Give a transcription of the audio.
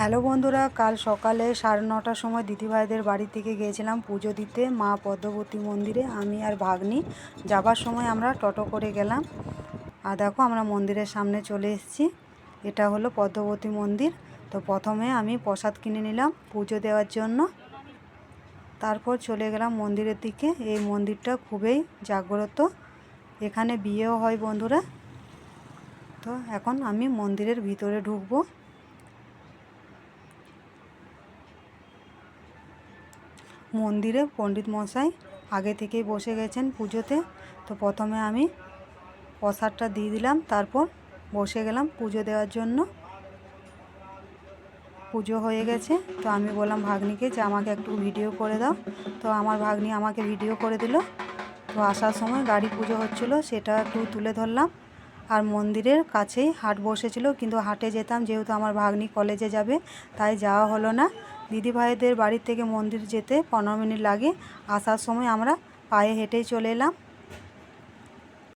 Hello বন্ধুরা, কাল সকালে 9:30টার সময় দিদিভাইদের বাড়ি থেকে গিয়েছিলাম পুজো দিতে মা পদ্মবতী মন্দিরে। আমি আর ভাগ্নি যাবার সময় আমরা টোটো করে গেলাম। আর দেখো আমরা মন্দিরের সামনে চলে এসেছি। এটা হলো পদ্মবতী মন্দির। তো প্রথমে আমি প্রসাদ কিনে নিলাম পুজো দেওয়ার জন্য, তারপর চলে গেলাম মন্দিরের দিকে। এই মন্দিরটা খুবই জাগ্রত, এখানে বিয়েও হয় বন্ধুরা। তো এখন আমি মন্দিরের ভিতরে ঢুকবো। মন্দিরে পণ্ডিত মশাই আগে থেকেই বসে গেছেন পুজোতে। তো প্রথমে আমি প্রসাদটা দিয়ে দিলাম, তারপর বসে গেলাম পুজো দেওয়ার জন্য। পুজো হয়ে গেছে, তো আমি বললাম ভাগ্নিকে যে আমাকে একটু ভিডিও করে দাও। তো আমার ভাগ্নি আমাকে ভিডিও করে দিল। তো আসার সময় গাড়ি পুজো হচ্ছিলো, সেটা একটু তুলে ধরলাম। আর মন্দিরের কাছেই হাট বসেছিল, কিন্তু হাটে যেতাম যেহেতু আমার ভাগ্নি কলেজে যাবে, তাই যাওয়া হলো না। দিদিভাইদের বাড়ি থেকে মন্দির যেতে 15 মিনিট লাগে। আসার সময় আমরা পায়ে হেঁটেই চলে এলাম।